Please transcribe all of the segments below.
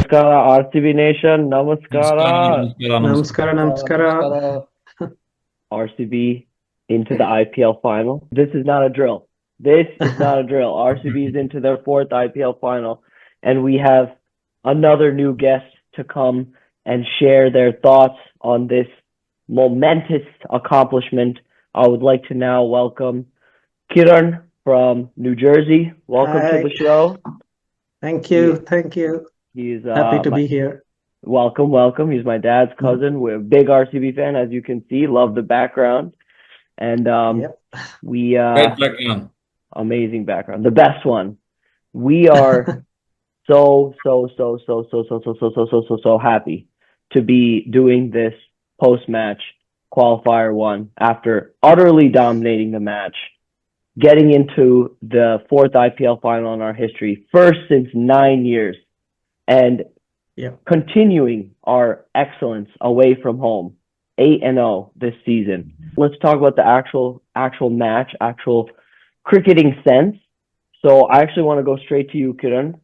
Namaskara, RCB Nation. Namaskara. Namaskara, namaskara. Namaskara. RCB into the IPL final. This is not a drill. This is not a drill. RCB is into their fourth IPL final, and we have another new guest to come and share their thoughts on this momentous accomplishment. I would like to now welcome Kiran from New Jersey. Welcome to the Hi. show. Thank you. Thank you. He's Happy to be here. welcome. He's my dad's cousin. We're a big RCB fan, as you can see. Love the background, and Yep. we Great background. amazing background, the best one. We are so happy to be doing this post-match qualifier one after utterly dominating the match, getting into the fourth IPL final in our history, first since 9 years, and continuing our excellence away from home, 8-0 this season. Let's talk about the actual match, actual cricketing sense. So I actually want to go straight to you, Kiran.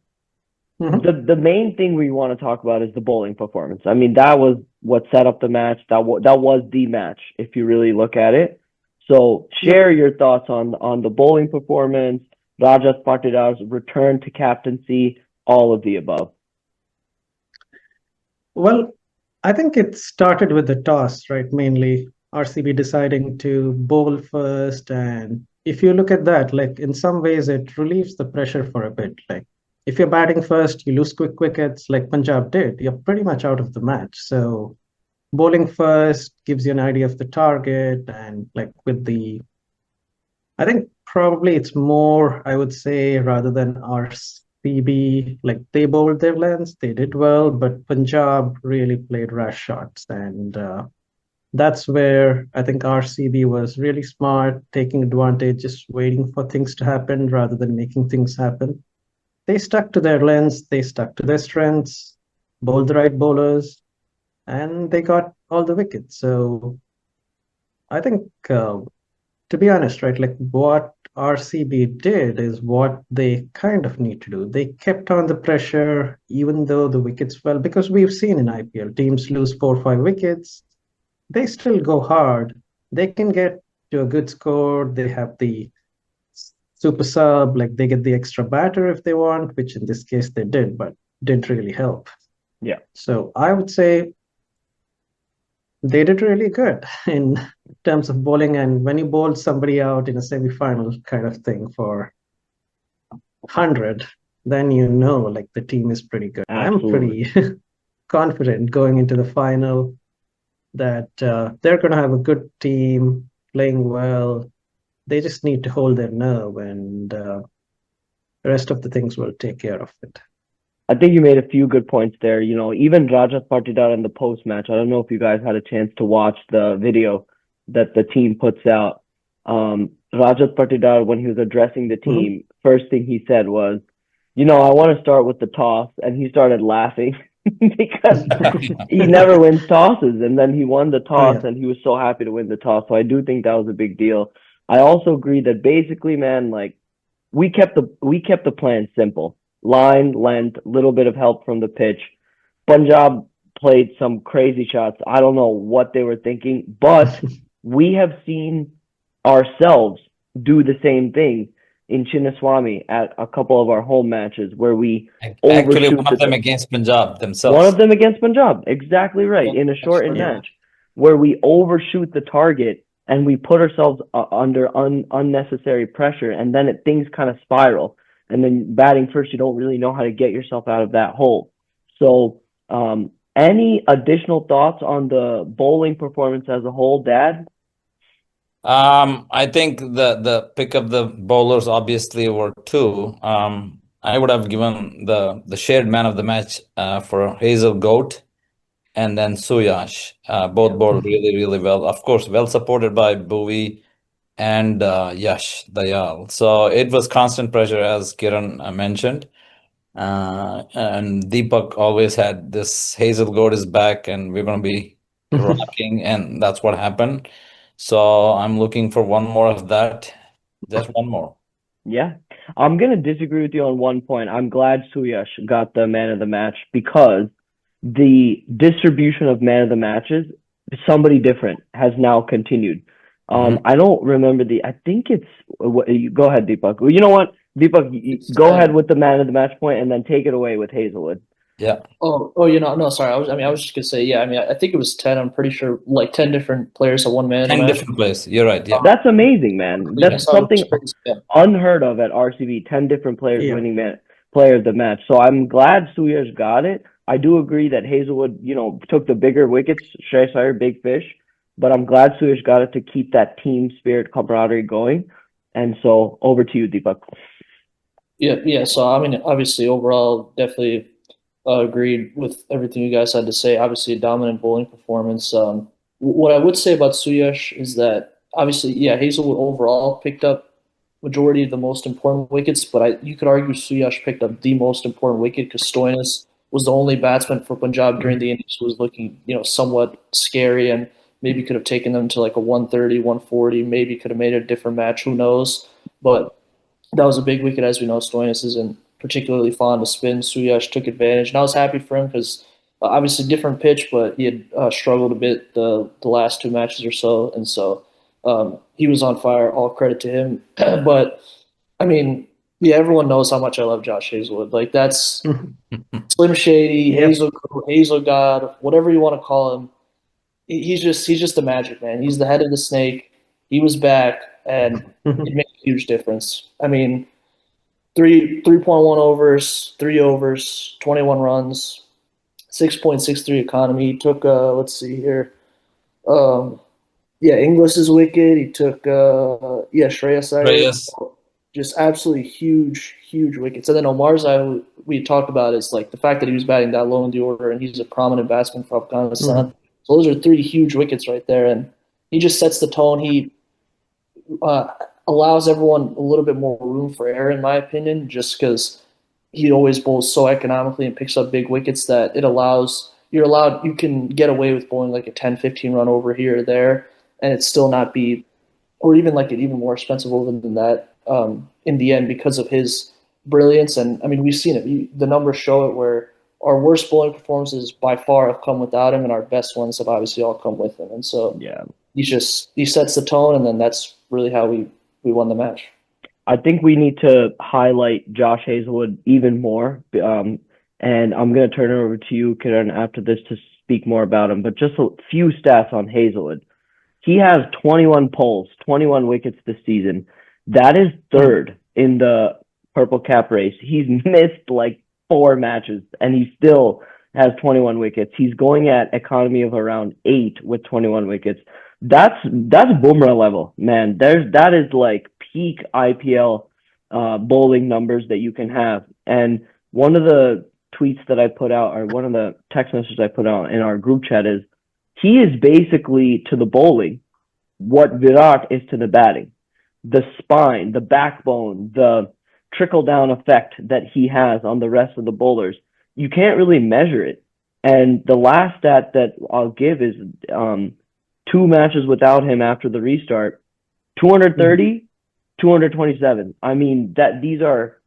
The main thing we want to talk about is the bowling performance. I mean, that was what set up the match. That was the match, if you really look at it. So share your thoughts on the bowling performance, Rajat Patidar's return to captaincy, all of the above. Well, I think it started with the toss, right? Mainly RCB deciding to bowl first. And if you look at that, like in some ways, it relieves the pressure for a bit. Like if you're batting first, you lose quick wickets like Punjab did, you're pretty much out of the match. So bowling first gives you an idea of the target. And like I think probably it's more, I would say, rather than RCB, like they bowled their lengths, they did well, but Punjab really played rash shots. And that's where I think RCB was really smart, taking advantage, just waiting for things to happen rather than making things happen. They stuck to their lengths, they stuck to their strengths, bowled the right bowlers, and they got all the wickets. So I think, to be honest, right, like what RCB did is what they kind of need to do. They kept on the pressure, even though the wickets fell, because we've seen in IPL, teams lose 4 or 5 wickets. They still go hard. They can get to a good score. They have the super sub, like they get the extra batter if they want, which in this case they did, but didn't really help. Yeah. So I would say they did really good in terms of bowling. And when you bowl somebody out in a semi-final kind of thing for 100, then you know like the team is pretty good. Absolutely. I'm pretty confident going into the final that they're going to have a good team playing well. They just need to hold their nerve, and the rest of the things will take care of it. I think you made a few good points there. You know, even Rajat Patidar in the post match. I don't know if you guys had a chance to watch the video that the team puts out. Rajat Patidar, when he was addressing the team, first thing he said was, I want to start with the toss. And he started laughing because he never wins tosses. And then he won the toss and he was so happy to win the toss. So I do think that was a big deal. I also agree that basically, man, like we kept the plan simple. Line, length, little bit of help from the pitch. Punjab played some crazy shots. I don't know what they were thinking, but we have seen ourselves do the same thing in Chinnaswamy at a couple of our home matches where we actually one of them against Punjab themselves. One of them against Punjab, exactly right, in a shortened match where we overshoot the target and we put ourselves under unnecessary pressure, and then things kind of spiral. And then batting first, you don't really know how to get yourself out of that hole. So any additional thoughts on the bowling performance as a whole, Dad? I think the pick of the bowlers obviously were two. I would have given the shared man of the match for Hazlewood and then Suyash. Both bowled really well. Of course, well supported by BEEEEE and Yash Dayal. So it was constant pressure, as Kiran mentioned. And Deepak always had this Hazlewood is back and we're going to be rocking, and that's what happened. So I'm looking for one more of that. Just one more. Yeah. I'm gonna disagree with you on one point. I'm glad Suyash got the man of the match because the distribution of man of the matches, somebody different has now continued. Hmm. I don't remember I think it's, go ahead, Deepak. Well, you know what, Deepak, It's go ahead with the man of the match point and then take it away with Hazelwood. Yeah. no, sorry. I was just gonna say, yeah. I mean, I think it was 10. I'm pretty sure, like 10 different players have one man of the 10 match. different players. You're right. Yeah. That's amazing, man. Yeah, That's so something it's crazy. Yeah. unheard of at RCB. 10 different players Yeah. winning player of the match. So I'm glad Suyash got it. I do agree that Hazelwood, took the bigger wickets. Shreyas Iyer, big fish, but I'm glad Suyash got it to keep that team spirit, camaraderie going. And so over to you, Deepak. Yeah. So I mean, obviously, overall, definitely agreed with everything you guys had to say. Obviously, a dominant bowling performance. What I would say about Suyash is that obviously, yeah, Hazelwood overall picked up majority of the most important wickets, but you could argue Suyash picked up the most important wicket because Stoinis was the only batsman for Punjab during the innings who was looking, somewhat scary and maybe could have taken them to like a 130, 140, maybe could have made it a different match, who knows. But that was a big wicket, as we know. Stoinis isn't particularly fond of spin. Suyash took advantage, and I was happy for him because obviously different pitch, but he had struggled a bit the last two matches or so, and so he was on fire. All credit to him. But I mean, yeah, everyone knows how much I love Josh Hazelwood. Like that's Slim Shady, Yep. Hazel God, whatever you want to call him. He's just a magic man. He's the head of the snake. He was back, and it made a huge difference. I mean, 3.1 overs, 3 overs, 21 runs, 6.63 economy. He took let's see here. Um, yeah, Inglis's wicket. He took Shreyas Right. Iyer. Yes. Just absolutely huge, huge wickets. And then Omar's eye we talked about is like the fact that he was batting that low in the order and he's a prominent batsman for Afghanistan. So those are three huge wickets right there, and he just sets the tone. He uh, allows everyone a little bit more room for error, in my opinion, just because he always bowls so economically and picks up big wickets that you can get away with bowling like a 10, 15 run over here or there, and it still not be, or even like an even more expensive over than that in the end because of his brilliance. And I mean, we've seen it. The numbers show it where our worst bowling performances by far have come without him, and our best ones have obviously all come with him. And so Yeah. he sets the tone, and then that's really how we won the match. I think we need to highlight Josh Hazelwood even more. And I'm going to turn it over to you, Kiran, after this to speak more about him. But just a few stats on Hazelwood. He has 21 pulls, 21 wickets this season. That is third in the purple cap race. He's missed like 4 matches and he still has 21 wickets. He's going at economy of around 8 with 21 wickets. That's Bumrah level, man. That is like peak IPL bowling numbers that you can have. And one of the tweets that I put out, or one of the text messages I put out in our group chat is, he is basically to the bowling what Virat is to the batting. The spine, the backbone, the trickle down effect that he has on the rest of the bowlers, you can't really measure it. And the last stat that I'll give is 2 matches without him after the restart, 230, 227. I mean, that these are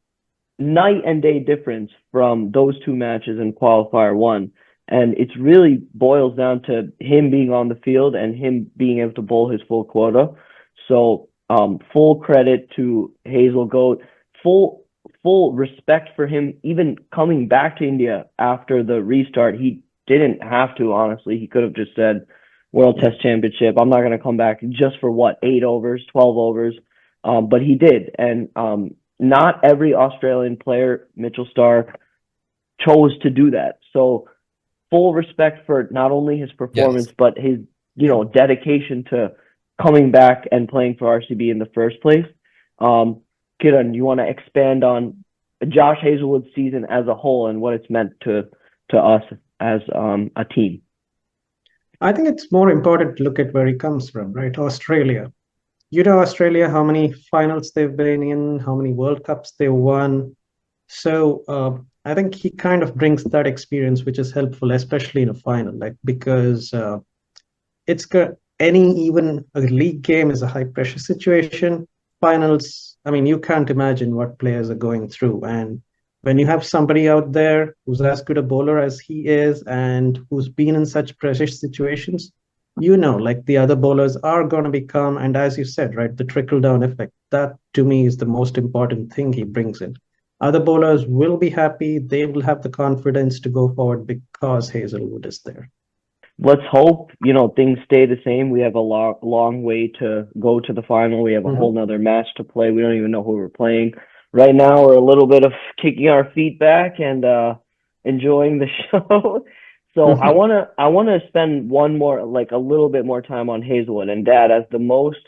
night and day difference from those 2 matches in qualifier one. And it's really boils down to him being on the field and him being able to bowl his full quota. So full credit to Hazel Goat. Full respect for him even coming back to India after the restart. He didn't have to, honestly. He could have just said World Test Championship. I'm not going to come back just for 8 overs, 12 overs. But he did. And not every Australian player, Mitchell Starc, chose to do that. So full respect for not only his performance, but his, dedication to coming back and playing for RCB in the first place. Kiran, you want to expand on Josh Hazelwood's season as a whole and what it's meant to us as a team? I think it's more important to look at where he comes from, right? Australia. You know, Australia, how many finals they've been in, how many World Cups they won. So I think he kind of brings that experience, which is helpful, especially in a final, because it's even a league game is a high pressure situation. Finals, I mean, you can't imagine what players are going through. And when you have somebody out there who's as good a bowler as he is and who's been in such precious situations, like the other bowlers are going to become, and as you said, right, the trickle down effect, that to me is the most important thing he brings in. Other bowlers will be happy. They will have the confidence to go forward because Hazlewood is there. Let's hope, things stay the same. We have a long way to go to the final. We have a whole nother match to play. We don't even know who we're playing. Right now, we're a little bit of kicking our feet back and enjoying the show. So I wanna spend a little bit more time on Hazlewood. And Dad, as the most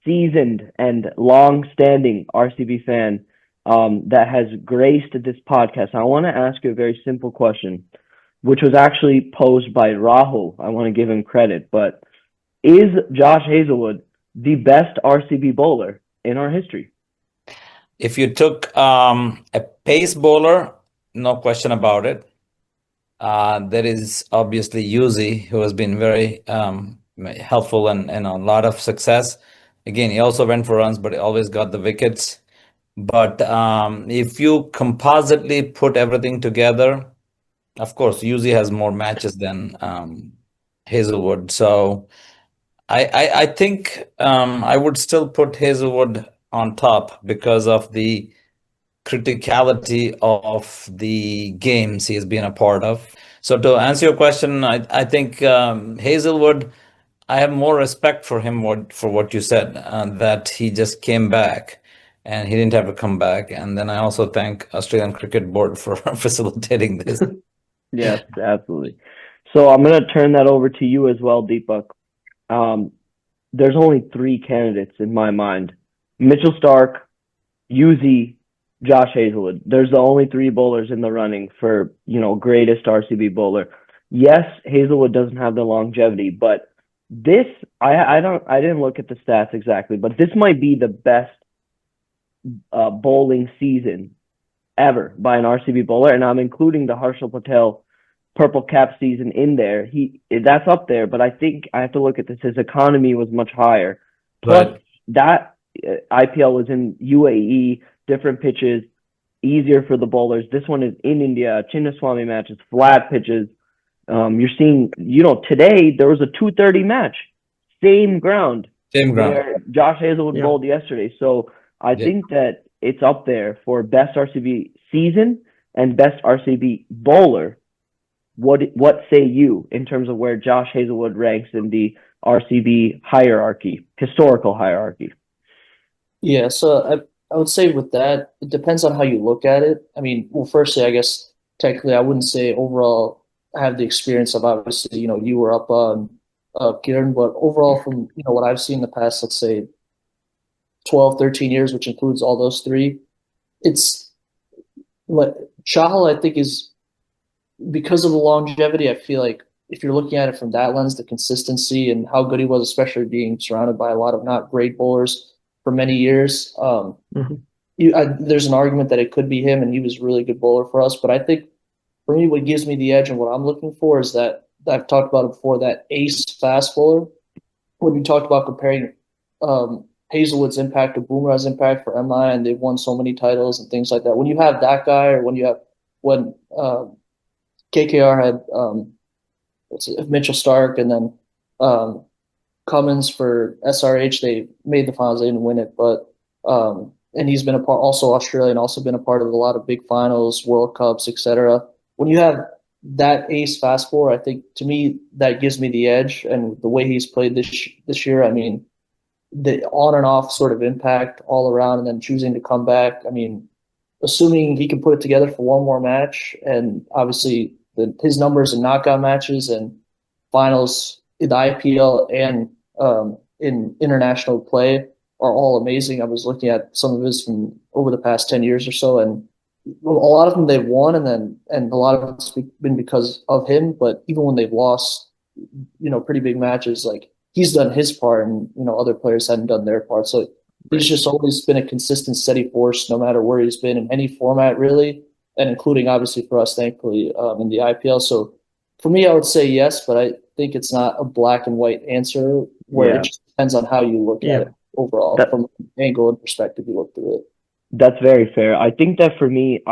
seasoned and long-standing RCB fan that has graced this podcast, I want to ask you a very simple question, which was actually posed by Rahul. I want to give him credit, but is Josh Hazlewood the best RCB bowler in our history? If you took a pace bowler, no question about it. There is obviously Yuzi, who has been very helpful and a lot of success. Again, he also went for runs, but he always got the wickets. But if you compositely put everything together, of course, Yuzi has more matches than Hazlewood. So I think I would still put Hazlewood on top because of the criticality of the games he has been a part of. So to answer your question, I think Hazlewood, I have more respect for him for what you said, that he just came back and he didn't have to come back. And then I also thank Australian Cricket Board for facilitating this. Yes, absolutely. So I'm going to turn that over to you as well, Deepak. There's only 3 candidates in my mind: Mitchell Starc, Yuzi, Josh Hazlewood. There's the only 3 bowlers in the running for, greatest RCB bowler. Yes, Hazlewood doesn't have the longevity, but this, I didn't look at the stats exactly, but this might be the best bowling season ever by an RCB bowler, and I'm including the Harshal Patel purple cap season in there. That's up there, but I think I have to look at this. His economy was much higher. Plus, that IPL was in UAE, different pitches, easier for the bowlers. This one is in India, Chinnaswamy matches, flat pitches. You're seeing, today there was a 2:30 match, same ground. Where Josh Hazlewood bowled yesterday. So I think that it's up there for best RCB season and best RCB bowler. What say you in terms of where Josh Hazlewood ranks in the RCB hierarchy, historical hierarchy? Yeah, so I would say with that, it depends on how you look at it. I mean, well, firstly, I guess technically I wouldn't say overall I have the experience of, obviously, you were up on Kiran, but overall from, what I've seen in the past, let's say 12, 13 years, which includes all those 3, it's what Chahal, I think, is because of the longevity. I feel like if you're looking at it from that lens, the consistency and how good he was, especially being surrounded by a lot of not great bowlers for many years, there's an argument that it could be him, and he was a really good bowler for us. But I think for me, what gives me the edge and what I'm looking for is that I've talked about it before, that ace fast bowler. When you talked about comparing Hazlewood's impact to Boomerang's impact for MI, and they've won so many titles and things like that. When you have that guy, or when KKR had Mitchell Starc, and then Cummins for SRH, they made the finals, they didn't win it, but and he's been a part, also Australian, also been a part of a lot of big finals, World Cups, etc. When you have that ace fast bowler, I think to me that gives me the edge, and the way he's played this year, I mean, the on and off sort of impact all around, and then choosing to come back. I mean, assuming he can put it together for one more match, and obviously his numbers in knockout matches and finals in the IPL and in international play are all amazing. I was looking at some of his from over the past 10 years or so, and a lot of them they've won, and a lot of it's been because of him. But even when they've lost, pretty big matches, like, he's done his part, and other players hadn't done their part. So he's just always been a consistent, steady force, no matter where he's been in any format, really, and including obviously for us, thankfully, in the IPL. So for me, I would say yes, but I think it's not a black and white answer where it just depends on how you look at it. overall That- from an angle and perspective you looked at it. That's very fair. I think that for me,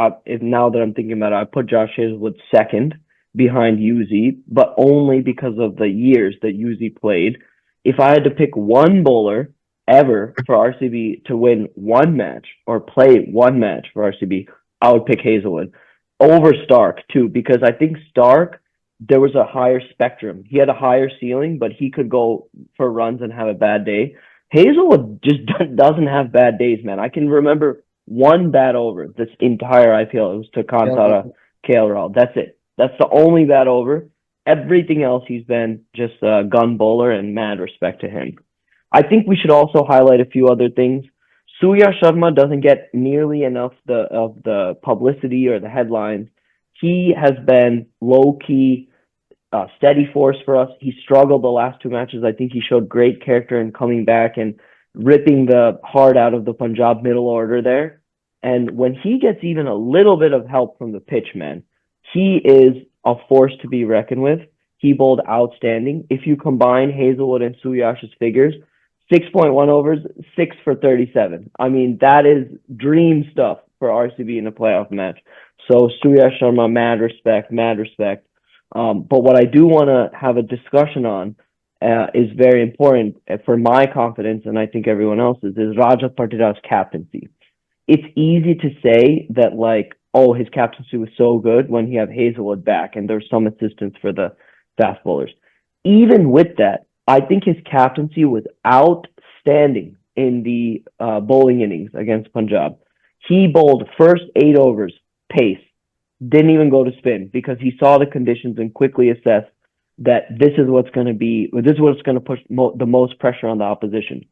now that I'm thinking about it, I put Josh Hazlewood second behind UZ, but only because of the years that UZ played. If I had to pick one bowler ever for RCB to win one match or play one match for RCB, I would pick Hazlewood over Stark too, because I think Stark, there was a higher spectrum. He had a higher ceiling, but he could go for runs and have a bad day. Hazlewood just doesn't have bad days, man. I can remember one bad over this entire IPL. It was to Kantara KL. That's it. That's the only bad over. Everything else, he's been just a gun bowler, and mad respect to him. I think we should also highlight a few other things. Suyash Sharma doesn't get nearly enough of the publicity or the headlines. He has been low-key, steady force for us. He struggled the last two matches. I think he showed great character in coming back and ripping the heart out of the Punjab middle order there. And when he gets even a little bit of help from the pitch, man, he is a force to be reckoned with. He bowled outstanding. If you combine Hazlewood and Suyash's figures, 6.1 overs, 6 for 37. I mean, that is dream stuff for RCB in a playoff match. So Suyash Sharma, mad respect, mad respect. But what I do want to have a discussion on is very important for my confidence, and I think everyone else's, is Rajat Patidar's captaincy. It's easy to say that, like, oh, his captaincy was so good when he had Hazlewood back and there's some assistance for the fast bowlers. Even with that, I think his captaincy was outstanding in the bowling innings against Punjab. He bowled first 8 overs, pace, didn't even go to spin because he saw the conditions and quickly assessed that this is what's going to push the most pressure on the opposition.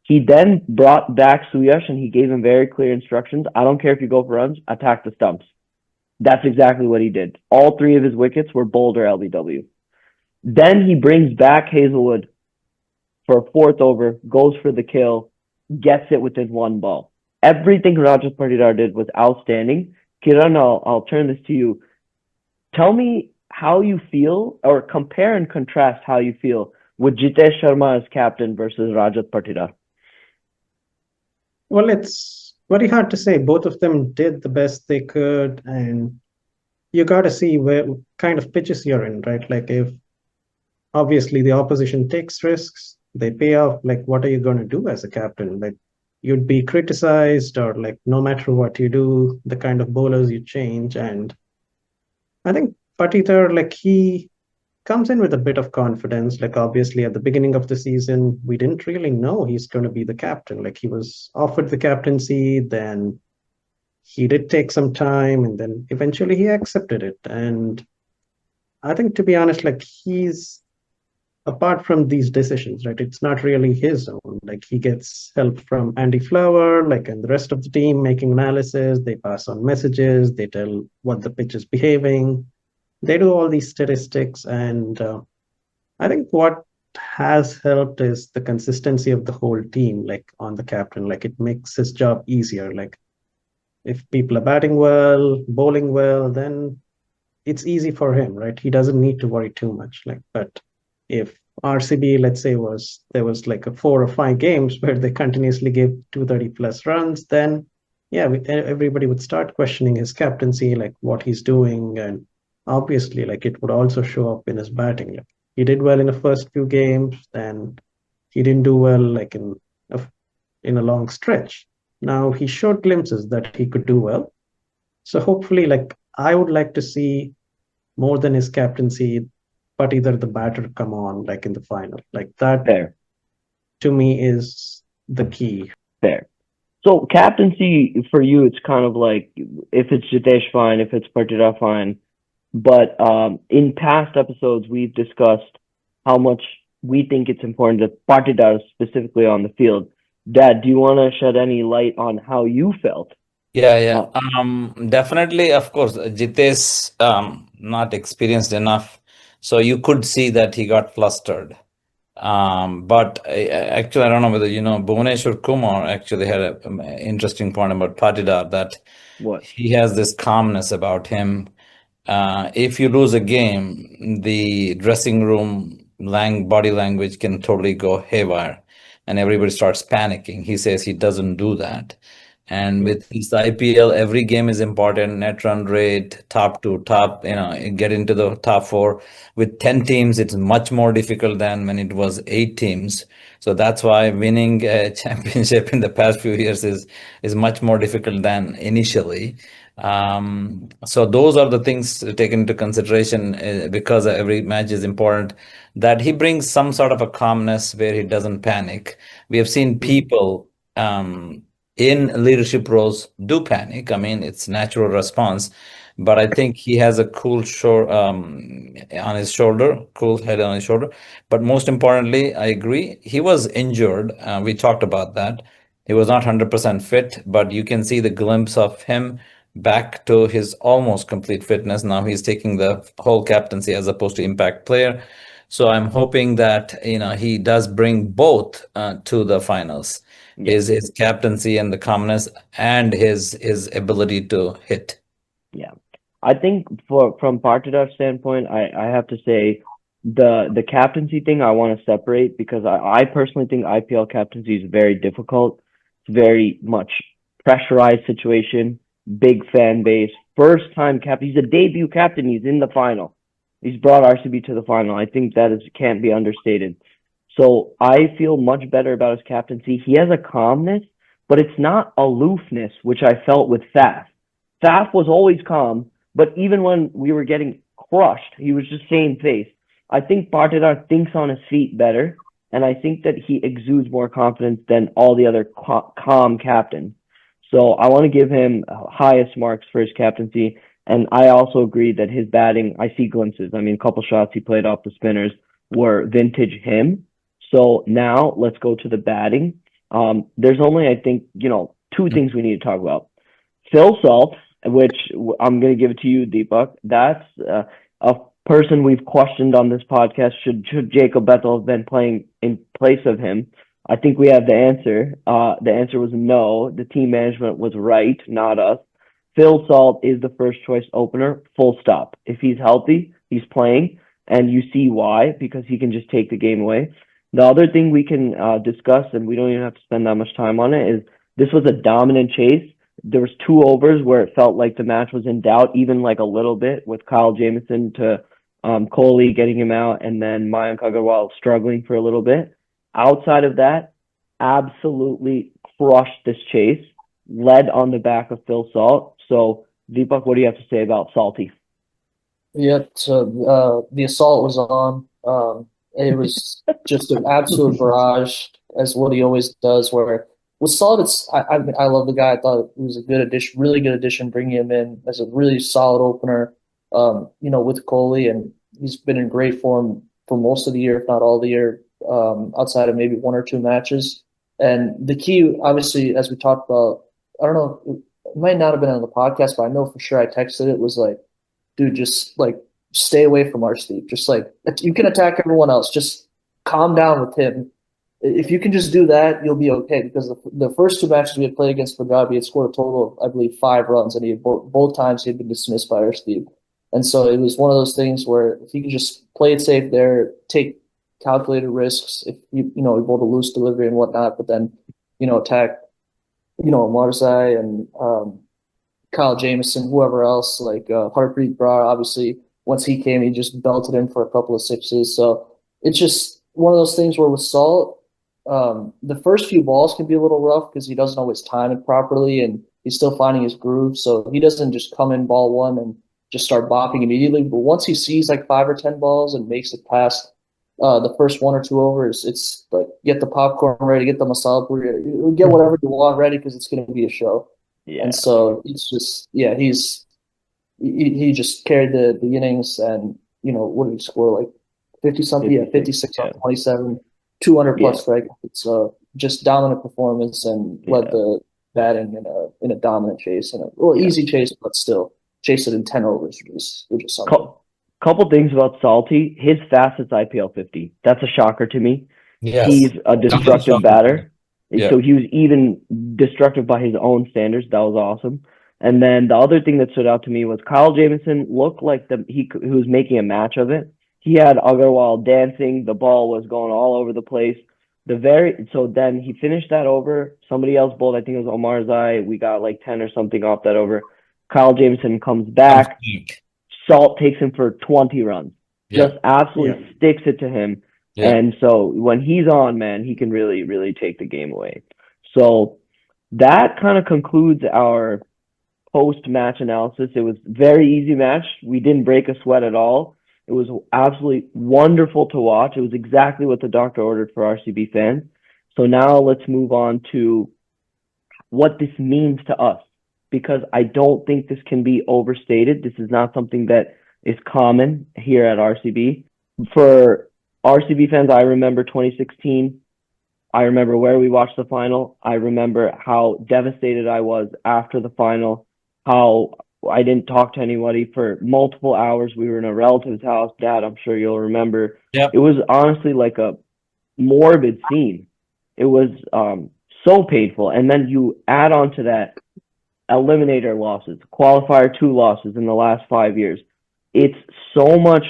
He then brought back Suyash and he gave him very clear instructions. I don't care if you go for runs, attack the stumps. That's exactly what he did. All 3 of his wickets were bowled or LBW. Then he brings back Hazlewood for a 4th over, goes for the kill, gets it within 1 ball. Everything Rajat Patidar did was outstanding. Kiran, I'll turn this to you. Tell me how you feel, or compare and contrast how you feel with Jitesh Sharma as captain versus Rajat Patidar. Well, it's very hard to say. Both of them did the best they could, and you got to see where kind of pitches you're in, right? Like, if obviously the opposition takes risks, they pay off. Like, what are you going to do as a captain? Like, you'd be criticized, or like, no matter what you do, the kind of bowlers you change. And I think Patidar, like, he comes in with a bit of confidence. Like, obviously at the beginning of the season, we didn't really know he's going to be the captain. Like, he was offered the captaincy, then he did take some time, and then eventually he accepted it. And I think, to be honest, like, he's, apart from these decisions, right, it's not really his own. Like, he gets help from Andy Flower, like, and the rest of the team making analysis. They pass on messages, they tell what the pitch is behaving. They do all these statistics, and I think what has helped is the consistency of the whole team, like, on the captain. Like, it makes his job easier. Like, if people are batting well, bowling well, then it's easy for him, right? He doesn't need to worry too much. Like, but if RCB, let's say, there was like a 4 or 5 games where they continuously gave 230 plus runs, then yeah, everybody would start questioning his captaincy, like what he's doing. And obviously, like, it would also show up in his batting. Like, he did well in the first few games, then he didn't do well like in a long stretch. Now he showed glimpses that he could do well. So hopefully, like, I would like to see more than his captaincy, but either the batter come on, like, in the final. Like, that, Fair. to me, is the key. Fair. So captaincy for you, it's kind of like, if it's Jitesh, fine. If it's Patidar, fine. But in past episodes, we've discussed how much we think it's important that Patidar specifically on the field. Dad, do you want to shed any light on how you felt? Yeah. Definitely, of course, Jitesh not experienced enough, so you could see that he got flustered. But actually, I don't know whether you know, Bhuvneshwar Kumar actually had an interesting point about Patidar, that What? he has this calmness about him. If you lose a game, the dressing room body language can totally go haywire. and everybody starts panicking. He says he doesn't do that. And with his IPL, every game is important. Net run rate, top to top, get into the top four. With 10 teams, it's much more difficult than when it was 8 teams. So that's why winning a championship in the past few years is much more difficult than initially. So those are the things to take into consideration because every match is important. That he brings some sort of a calmness where he doesn't panic. We have seen people in leadership roles do panic. I mean, it's natural response, but I think he has a cool on his shoulder, cool head on his shoulder. But most importantly, I agree, he was injured. We talked about that. He was not 100% fit, but you can see the glimpse of him back to his almost complete fitness. Now he's taking the whole captaincy as opposed to impact player. So I'm hoping that he does bring both to the finals. Yeah. His captaincy and the calmness and his ability to hit. Yeah. I think from Partidar's standpoint, I have to say the captaincy thing I want to separate because I personally think IPL captaincy is very difficult. It's very much pressurized situation, big fan base, first time captain. He's a debut captain. He's in the final. He's brought RCB to the final. I think that can't be understated. So I feel much better about his captaincy. He has a calmness, but it's not aloofness, which I felt with Faf. Faf was always calm, but even when we were getting crushed, he was just staying face. I think Patidar thinks on his feet better, and I think that he exudes more confidence than all the other calm captains. So I want to give him highest marks for his captaincy, and I also agree that his batting, I see glimpses. I mean, a couple shots he played off the spinners were vintage him. So now let's go to the batting. There's only, I think, 2 things we need to talk about. Phil Salt, which I'm going to give it to you, Deepak. That's a person we've questioned on this podcast. Should Jacob Bethel have been playing in place of him? I think we have the answer. The answer was no. The team management was right, not us. Phil Salt is the first choice opener, full stop. If he's healthy, he's playing, and you see why, because he can just take the game away. The other thing we can discuss, and we don't even have to spend that much time on it, is this was a dominant chase. There was 2 overs where it felt like the match was in doubt, even like a little bit, with Kyle Jamieson to Kohli getting him out, and then Mayank Agarwal struggling for a little bit. Outside of that, absolutely crushed this chase, led on the back of Phil Salt. So, Deepak, what do you have to say about Salty? Yeah, so the assault was on. It was just an absolute barrage, as what he always does. Where with Salt, I love the guy. I thought it was a good addition, really good addition, bringing him in as a really solid opener. With Kohli, and he's been in great form for most of the year, if not all the year, outside of maybe 1 or 2 matches. And the key, obviously, as we talked about, I don't know, it might not have been on the podcast, but I know for sure I texted it, was like, dude, just like stay away from Arshdeep. Just like, you can attack everyone else. Just calm down with him. If you can just do that, you'll be okay. Because the first 2 matches we had played against Punjab, he had scored a total of, I believe, 5 runs, and he had both times he had been dismissed by Arshdeep. And so it was one of those things where if you can just play it safe there, take calculated risks, if you're able to loose delivery and whatnot, but then attack Marzai and Kyle Jamieson, whoever else, like Harpreet Brar, obviously, once he came, he just belted in for a couple of 6s. So it's just one of those things where with Salt, the first few balls can be a little rough because he doesn't always time it properly, and he's still finding his groove. So he doesn't just come in ball 1 and just start bopping immediately. But once he sees like 5 or 10 balls and makes it past the first 1 or 2 overs, it's like get the popcorn ready, get the masala puri, get whatever you want ready because it's going to be a show. Yeah. And so it's just, yeah, he just carried the innings, and what did he score, like 50 something? Yeah, 56 on 27, 200 plus strike. It's just dominant performance, and led the batting in a dominant chase, and easy chase, but still chase it in 10 overs, which is something. Couple things about Salty. His fastest IPL 50. That's a shocker to me. Yes. He's a destructive batter. Yeah. So he was even destructive by his own standards. That was awesome. And then the other thing that stood out to me was Kyle Jamieson looked like he was making a match of it. He had Agarwal dancing. The ball was going all over the place. So then he finished that over. Somebody else bowled. I think it was Omar Zai. We got like 10 or something off that over. Kyle Jameson comes back. Salt takes him for 20 runs. Just absolutely sticks it to him. And so when he's on, man, he can really, really take the game away. So that kind of concludes our post-match analysis. It was very easy match. We didn't break a sweat at all. It was absolutely wonderful to watch. It was exactly what the doctor ordered for RCB fans. So now let's move on to what this means to us, because I don't think this can be overstated. This is not something that is common here at RCB. For RCB fans, I remember 2016. I remember where we watched the final. I remember how devastated I was after the final, how I didn't talk to anybody for multiple hours. We were in a relative's house. Dad, I'm sure you'll remember. Yep. It was honestly like a morbid scene. It was so painful. And then you add on to that eliminator losses, qualifier 2 losses in the last 5 years. It's so much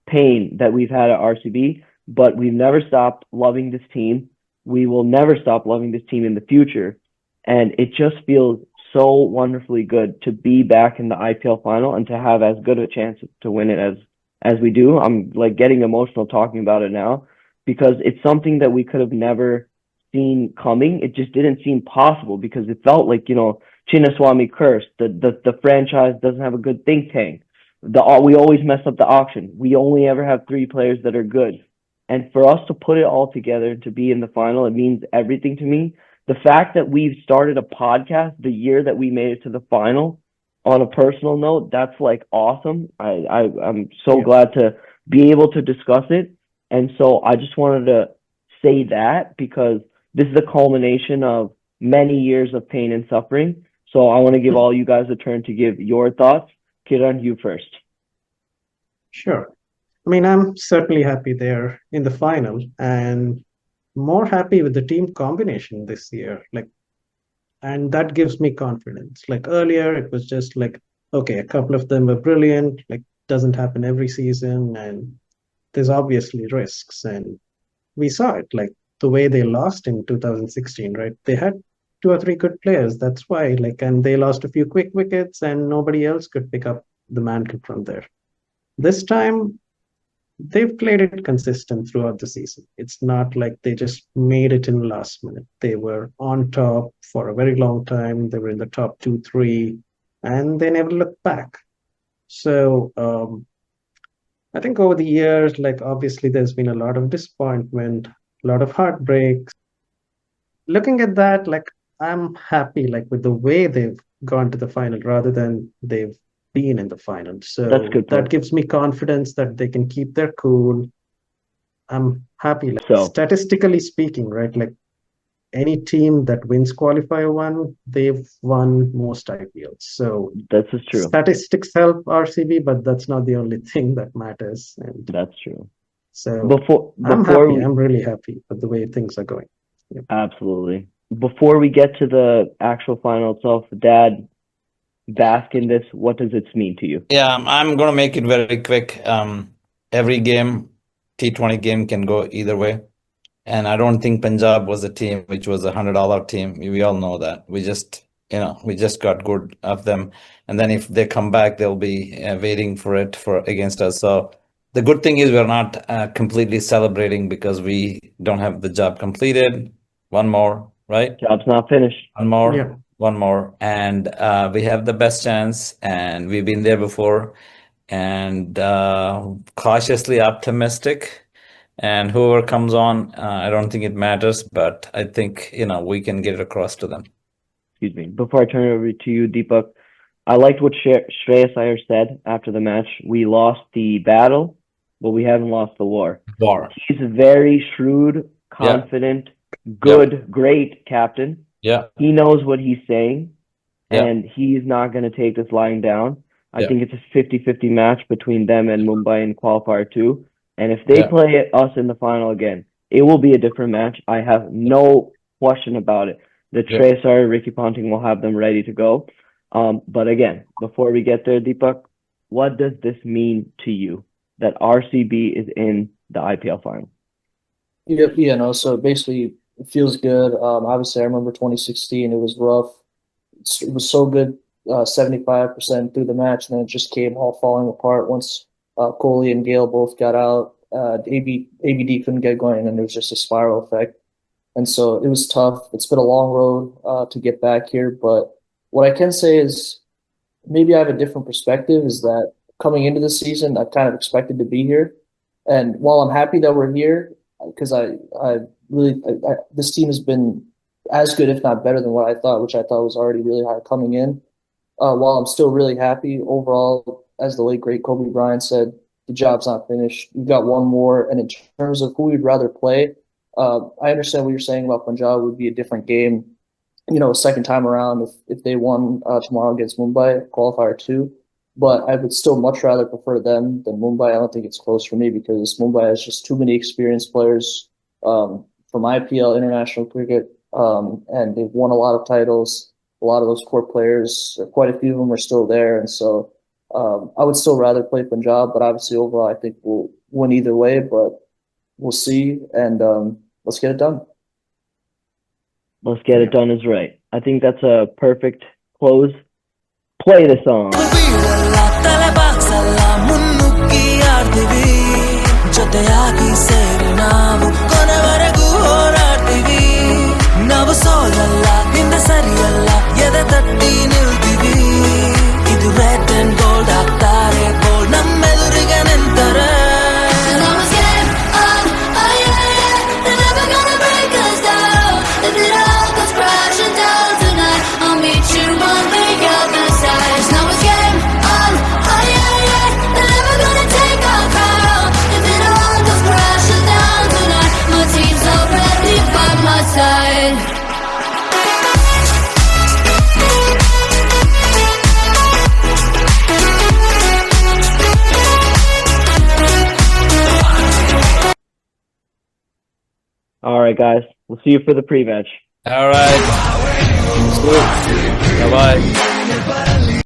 pain that we've had at RCB, but we've never stopped loving this team. We will never stop loving this team in the future. And it just feels so wonderfully good to be back in the IPL final and to have as good a chance to win it as we do. I'm like getting emotional talking about it now because it's something that we could have never seen coming. It just didn't seem possible because it felt like, you know, Chinnaswamy cursed. The franchise doesn't have a good think tank. We always mess up the auction. We only ever have 3 players that are good. And for us to put it all together to be in the final, it means everything to me. The fact that we've started a podcast the year that we made it to the final, on a personal note, that's like awesome. I'm so glad to be able to discuss it. And so I just wanted to say that because this is a culmination of many years of pain and suffering. So I want to give all you guys a turn to give your thoughts. Kiran, you first. Sure. I mean, I'm certainly happy they're in the final and more happy with the team combination this year. And that gives me confidence. Like earlier, it was just like, okay, a couple of them were brilliant, like doesn't happen every season, and there's obviously risks. And we saw it, like the way they lost in 2016, right? They had 2 or 3 good players. That's why, and they lost a few quick wickets and nobody else could pick up the mantle from there. This time, they've played it consistent throughout the season. It's not like they just made it in the last minute. They were on top for a very long time. They were in the top 2, 3, and they never looked back. So I think over the years, obviously there's been a lot of disappointment, a lot of heartbreaks. Looking at that, I'm happy with the way they've gone to the final rather than they've been in the final. So That's good point. that gives me confidence that they can keep their cool. I'm happy. Statistically speaking, right? Any team that wins qualifier 1, they've won most IPLs. So that's just true. Statistics help RCB, but that's not the only thing that matters. And that's true. So I'm happy. I'm really happy with the way things are going. Yep. Absolutely. Before we get to the actual final itself, Dad, bask in this. What does it mean to you? Yeah, I'm going to make it very quick. Every game, T20 game can go either way. And I don't think Punjab was a team which was $100 team. We all know that. We just got good of them. And then if they come back, they'll be waiting for it against us. So the good thing is we're not completely celebrating because we don't have the job completed. One more, right? Job's not finished. One more. Yeah. One more, and we have the best chance, and we've been there before, and cautiously optimistic. And whoever comes on, I don't think it matters, but I think we can get it across to them. Excuse me. Before I turn it over to you, Deepak, I liked what Shreyas Iyer said after the match. We lost the battle, but we haven't lost the war. He's a very shrewd, confident, good, great captain. Yeah, he knows what he's saying, and he's not going to take this lying down. I think it's a 50-50 match between them and Mumbai in qualifier 2. And if they play us in the final again, it will be a different match. I have no question about it. The Shreyas Iyer, Ricky Ponting will have them ready to go. But again, before we get there, Deepak, what does this mean to you that RCB is in the IPL final? Yeah, no, so basically it feels good. Obviously I remember 2016, it was rough. It was so good, 75% through the match, and then it just came all falling apart once Kohli and Gale both got out. ABD couldn't get going, and there was just a spiral effect. And so it was tough. It's been a long road to get back here, but what I can say is maybe I have a different perspective, is that coming into the season, I kind of expected to be here. And while I'm happy that we're here, because this team has been as good, if not better than what I thought, which I thought was already really high coming in. While I'm still really happy overall, as the late great Kobe Bryant said, the job's not finished. We've got one more. And in terms of who we'd rather play, I understand what you're saying about Punjab would be a different game, you know, a second time around if they won tomorrow against Mumbai, qualifier 2. But I would still much rather prefer them than Mumbai. I don't think it's close for me because Mumbai has just too many experienced players from IPL, international cricket, and they've won a lot of titles. A lot of those core players, quite a few of them are still there. And so I would still rather play Punjab, but obviously overall I think we'll win either way, but we'll see. And let's get it done. Let's get it done is right. I think that's a perfect close. Play the song. All right, guys. We'll see you for the pre-match. All right. Bye-bye.